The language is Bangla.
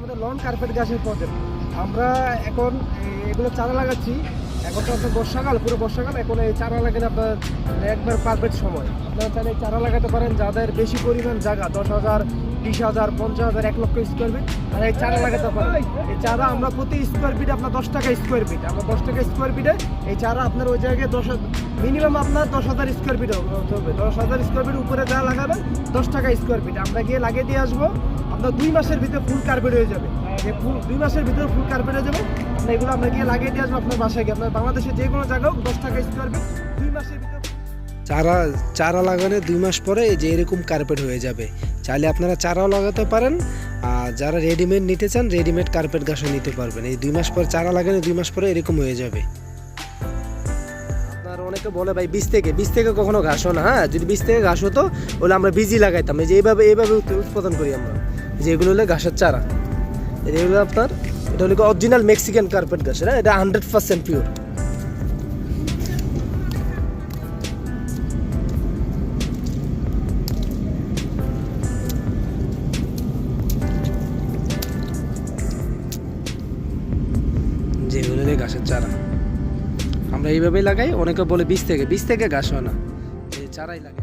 আমাদের লন কার্পেট গাছের প্রজেক্ট। আমরা এখন এগুলো চারা লাগাচ্ছি। এখন তো আপনার বর্ষাকাল, পুরো বর্ষাকাল। এখন এই চারা লাগালে আপনার একবার পারফেক্ট সময়। আপনারা চাইলে চারা লাগাতে পারেন যাদের বেশি পরিমাণ জায়গা, 10,000, 20,000, 50,000, 1 লক্ষ স্কোয়ার ফিট, আর এই চারা লাগাতে পারেন। এই চারা আমরা প্রতি স্কোয়ার ফিটে আপনার 10 টাকা স্কোয়ার ফিট, আমরা 10 টাকা স্কোয়ার ফিটে এই চারা আপনার ওই জায়গায় মিনিমাম আপনার 10,000 স্কোয়ার ফিট হবে। 10,000 স্কোয়ার ফিট উপরে যা লাগাবেন 10 টাকা স্কোয়ার ফিট আমরা গিয়ে লাগিয়ে দিয়ে আসবো। আপনার 2 মাসের ভিতরে ফুল কার্পেট হয়ে যাবে। ফুল 2 মাসের ভিতরে ফুল কার্পেট হয়ে যাবে। আপনার এগুলো আমরা গিয়ে লাগিয়ে দিয়ে আসবো আপনার বাসায় গিয়ে। আপনার বাংলাদেশের যে কোনো জায়গায় 10 টাকা স্কোয়ার ফিট 2 মাসের ভিতরে। চারা লাগানোর 2 মাস পরে এই যে এরকম কার্পেট হয়ে যাবে। চাইলে আপনারা চারাও লাগাতে পারেন, আর যারা রেডিমেড নিতে চান রেডিমেড কার্পেট গাছও নিতে পারবেন। এই 2 মাস পর চারা লাগানো, 2 মাস পরে এরকম হয়ে যাবে। আপনার অনেকে বলে ভাই বীজ থেকে কখনো ঘাস হয় না। হ্যাঁ, যদি বীজ থেকে ঘাস হতো ওগুলো আমরা বীজই লাগাইতাম। এই যে এইভাবে উৎপাদন করি আমরা। যে এগুলো হলো ঘাসের চারা, এগুলো আপনার এটা হলো অরিজিনাল মেক্সিকান কার্পেট গাছ। হ্যাঁ, এটা 100% পিওর। যেগুলো ঘাসের চারা আমরা এইভাবেই লাগাই। অনেকে বলে বীজ থেকে ঘাস হয় না, এই চারাই লাগাই।